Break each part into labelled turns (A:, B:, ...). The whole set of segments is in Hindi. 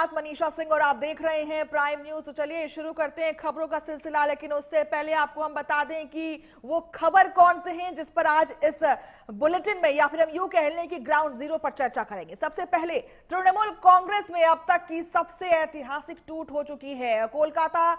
A: साथ मनीषा सिंह और आप देख रहे हैं प्राइम न्यूज। तो चलिए शुरू करते हैं खबरों का सिलसिला, लेकिन उससे पहले आपको हम बता दें कि वो खबर कौन से हैं जिस पर आज इस बुलेटिन में, या फिर हम यूं कह लें कि ग्राउंड जीरो पर चर्चा करेंगे। सबसे पहले तृणमूल कांग्रेस में अब तक की सबसे ऐतिहासिक टूट हो चुकी है। कोलकाता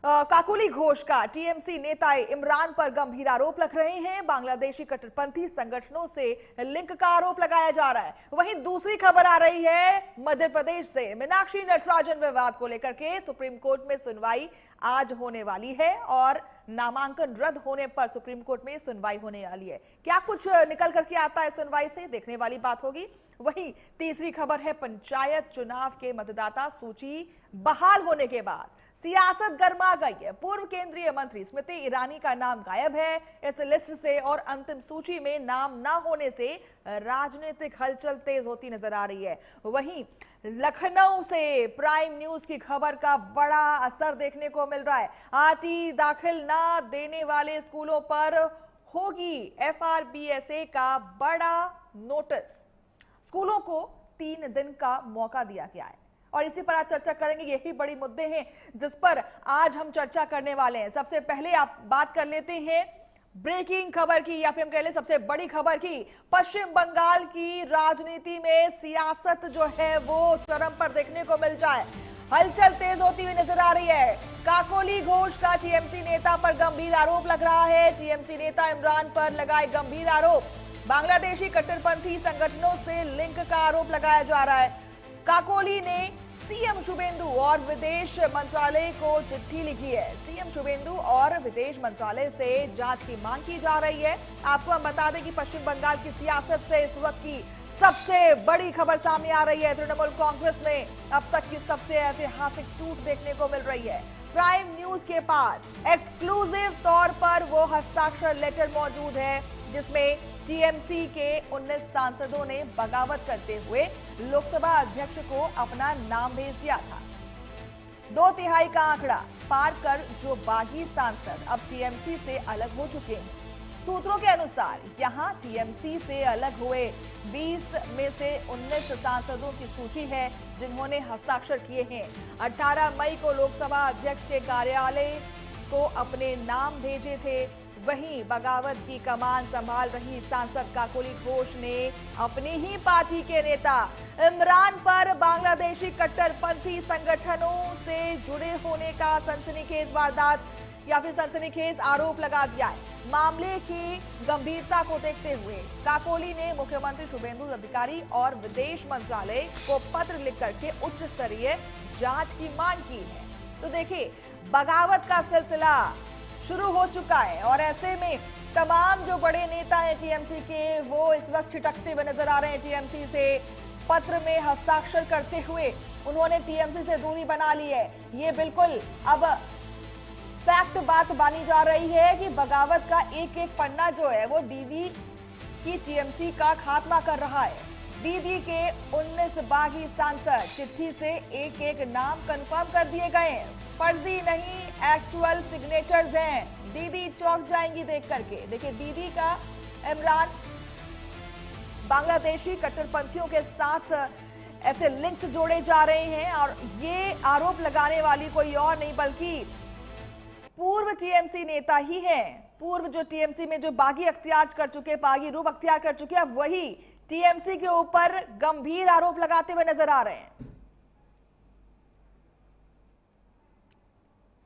A: काकोली घोष का टीएमसी नेता इमरान पर गंभीर आरोप लग रहे हैं। बांग्लादेशी कट्टरपंथी संगठनों से लिंक का आरोप लगाया जा रहा है। वहीं दूसरी खबर आ रही है मध्य प्रदेश से। मीनाक्षी नटराजन विवाद को लेकर के सुप्रीम कोर्ट में सुनवाई आज होने वाली है और नामांकन रद्द होने पर सुप्रीम कोर्ट में सुनवाई होने वाली है। क्या कुछ निकल करके आता है सुनवाई से, देखने वाली बात होगी। वहीं तीसरी खबर है पंचायत चुनाव के मतदाता सूची बहाल होने के बाद सियासत गर्मा गई है। पूर्व केंद्रीय मंत्री स्मृति ईरानी का नाम गायब है इस लिस्ट से और अंतिम सूची में नाम न होने से राजनीतिक हलचल तेज होती नजर आ रही है। वहीं लखनऊ से प्राइम न्यूज की खबर का बड़ा असर देखने को मिल रहा है। आरटी दाखिल न देने वाले स्कूलों पर होगी एफआरबीएसए का बड़ा नोटिस। स्कूलों को 3 दिन का मौका दिया गया है और इसी पर आज चर्चा करेंगे। यही बड़ी मुद्दे हैं जिस पर आज हम चर्चा करने वाले हैं। सबसे पहले आप बात कर लेते हैं ब्रेकिंग खबर की, या फिर हम कह लें सबसे बड़ी खबर की। पश्चिम बंगाल की राजनीति में सियासत जो है वो चरम पर देखने को मिल जाए, हलचल तेज होती हुई नजर आ रही है। काकोली घोष का टीएमसी नेता पर गंभीर आरोप लग रहा है। टीएमसी नेता इमरान पर लगाए गंभीर आरोप। बांग्लादेशी कट्टरपंथी संगठनों से लिंक का आरोप लगाया जा रहा है। काकोली ने सीएम शुभेंदु और विदेश मंत्रालय को चिट्ठी लिखी है। सीएम शुभेंदु और विदेश मंत्रालय से जांच की मांग की जा रही है। आपको हम बता दें कि पश्चिम बंगाल की सियासत से इस वक्त की सबसे बड़ी खबर सामने आ रही है। तृणमूल कांग्रेस में अब तक की सबसे ऐतिहासिक टूट देखने को मिल रही है। प्राइम न्यूज के पास एक्सक्लूसिव तौर पर वो हस्ताक्षर लेटर मौजूद है जिसमें टीएमसी के 19 सांसदों ने बगावत करते हुए लोकसभा अध्यक्ष को अपना नाम भेज दिया था। 2/3 का आंकड़ा पार कर जो बागी सांसद अब टीएमसी से अलग हो चुके हैं। सूत्रों के अनुसार यहां टीएमसी से अलग हुए 20 में से 19 सांसदों की सूची है जिन्होंने हस्ताक्षर किए हैं। 18 मई को लोकसभा अध्यक्ष के कार्यालय को अपने नाम भेजे थे। वहीं बगावत की कमान संभाल रही सांसद काकोली घोष ने अपनी ही पार्टी के नेता इमरान पर बांग्लादेशी कट्टरपंथी संगठनों से जुड़े होने का सनसनीखेज वारदात या फिर सनसनीखेज आरोप लगा दिया है। मामले की गंभीरता को देखते हुए काकोली ने मुख्यमंत्री शुभेंदु अधिकारी और विदेश मंत्रालय को पत्र लिख करके उच्च स्तरीय जांच की मांग की है। तो देखिए, बगावत का सिलसिला शुरू हो चुका है और ऐसे में तमाम जो बड़े नेता हैं टीएमसी के, वो इस वक्त छिटकते हुए नजर आ रहे हैं। टीएमसी से पत्र में हस्ताक्षर करते हुए उन्होंने टीएमसी से दूरी बना ली है। ये बिल्कुल अब फैक्ट बात मानी जा रही है कि बगावत का एक एक पन्ना जो है वो दीदी की टीएमसी का खात्मा कर रहा है। दीदी के 19 बागी सांसद चिट्ठी से एक एक नाम कंफर्म कर दिए गए हैं। फर्जी नहीं, एक्चुअल सिग्नेचर्स हैं। दीदी चौंक जाएंगी देख करके। देखिए, दीदी का इमरान बांग्लादेशी कट्टरपंथियों के साथ ऐसे लिंक्स जोड़े जा रहे हैं और ये आरोप लगाने वाली कोई और नहीं बल्कि पूर्व टीएमसी नेता ही हैं। पूर्व जो टीएमसी में जो बागी अख्तियार कर चुके, बागी रूप अख्तियार कर चुके, अब वही टीएमसी के ऊपर गंभीर आरोप लगाते हुए नजर आ रहे हैं।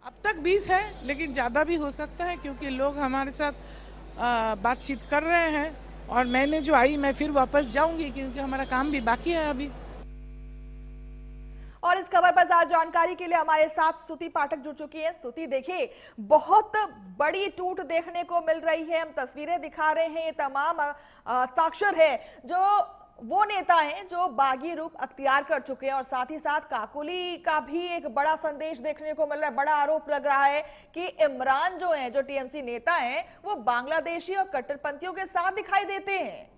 B: अब तक 20 है, लेकिन ज़्यादा भी हो सकता है क्योंकि लोग हमारे साथ बातचीत कर रहे हैं और मैंने जो आई मैं फिर वापस जाऊंगी क्योंकि हमारा काम भी बाकी है अभी।
A: और इस खबर पर ज्यादा जानकारी के लिए हमारे साथ स्तुति पाठक जुड़ चुकी हैं। स्तुति, देखिए, बहुत बड़ी टूट देखने को मिल रही है। हम तस्वीरें दिखा रहे हैं, ये तमाम साक्षर है जो वो नेता हैं जो बागी रूप अख्तियार कर चुके हैं और साथ ही साथ काकोली का भी एक बड़ा संदेश देखने को मिल रहा है। बड़ा आरोप लग रहा है कि इमरान जो हैं, जो टीएमसी नेता हैं, वो बांग्लादेशी और कट्टरपंथियों के साथ दिखाई देते हैं।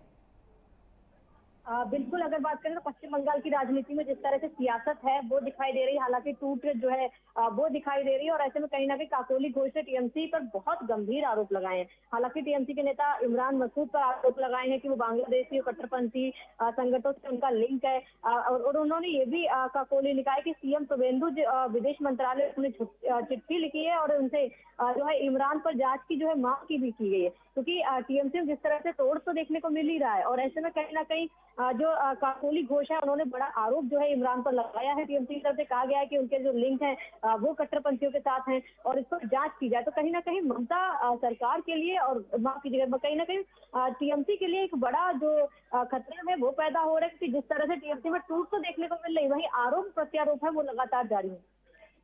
C: बिल्कुल, अगर बात करें तो पश्चिम बंगाल की राजनीति में जिस तरह से सियासत है वो दिखाई दे रही है, हालांकि टूट जो है वो दिखाई दे रही है। और ऐसे में कहीं ना कहीं काकोली घोष ने टीएमसी पर बहुत गंभीर आरोप लगाए हैं। हालांकि टीएमसी के नेता इमरान मसूद पर आरोप लगाए हैं कि वो बांग्लादेशी और कट्टरपंथी संगठनों से उनका लिंक है। और उन्होंने ये भी काकोली लिखा है कि सीएम शुभेंदु विदेश मंत्रालय ने चिट्ठी लिखी है और उनसे जो है इमरान पर जांच की जो है मांग की भी की गई है, क्योंकि टीएमसी में जिस तरह से तोड़ तो देखने को मिल ही रहा है। और ऐसे में कहीं ना कहीं जो काकोली घोष है उन्होंने बड़ा आरोप जो है इमरान पर लगाया है। टीएमसी की तरफ से कहा गया है कि उनके जो लिंक है वो कट्टरपंथियों के साथ हैं और इस पर जांच की जाए। तो कहीं ना कहीं ममता सरकार के लिए और माफ कीजिएगा कहीं ना कहीं टीएमसी के लिए एक बड़ा जो खतरा है वो पैदा हो रहा है, क्योंकि जिस तरह से टीएमसी में टूट तो देखने को मिल रही, वही आरोप प्रत्यारोप है वो लगातार जारी है।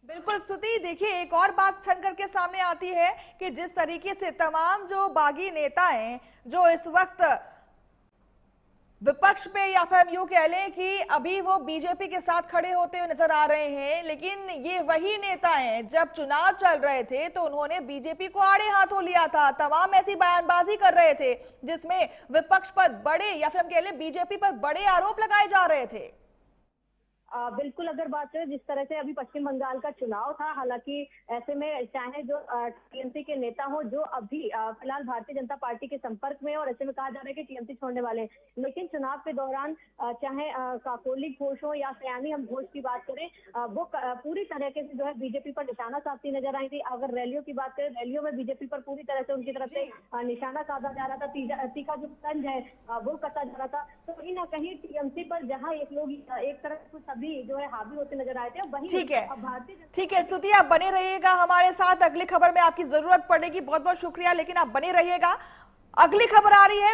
A: बिल्कुल स्तुति, देखिए एक और बात छन करके सामने आती है कि जिस तरीके से तमाम जो बागी नेता हैं जो इस वक्त विपक्ष में या फिर हम यूं कह लें कि अभी वो बीजेपी के साथ खड़े होते हुए नजर आ रहे हैं, लेकिन ये वही नेता हैं जब चुनाव चल रहे थे तो उन्होंने बीजेपी को आड़े हाथों लिया था, तमाम ऐसी बयानबाजी कर रहे थे जिसमें विपक्ष पर बड़े या फिर हम कह लें बीजेपी पर बड़े आरोप लगाए जा रहे थे।
C: बिल्कुल, अगर बात करें जिस तरह से अभी पश्चिम बंगाल का चुनाव था, हालांकि ऐसे में चाहे जो टीएमसी के नेता हो जो अभी फिलहाल भारतीय जनता पार्टी के संपर्क में, और ऐसे में कहा जा रहा है कि टीएमसी छोड़ने वाले हैं, लेकिन चुनाव के दौरान चाहे काकोली घोष हो या सयानी हम घोष की बात करें, वो पूरी तरीके से जो है बीजेपी पर निशाना साधती नजर आई थी। अगर रैलियों की बात करें, रैलियों में बीजेपी पर पूरी तरह से उनकी तरफ से निशाना साधा जा रहा था, तीखा जो तंज है वो कसा जा रहा था। तो कहीं ना कहीं टीएमसी पर जहाँ एक लोग एक तरफ सभी जो है हावी होते नजर आए थे, वही
A: ठीक है,
C: भारतीय
A: ठीक है स्तुति, आप बने रहिएगा हमारे साथ, अगली खबर में आपकी जरूरत पड़ेगी। बहुत बहुत शुक्रिया, लेकिन आप बने रहिएगा, अगली खबर आ रही है।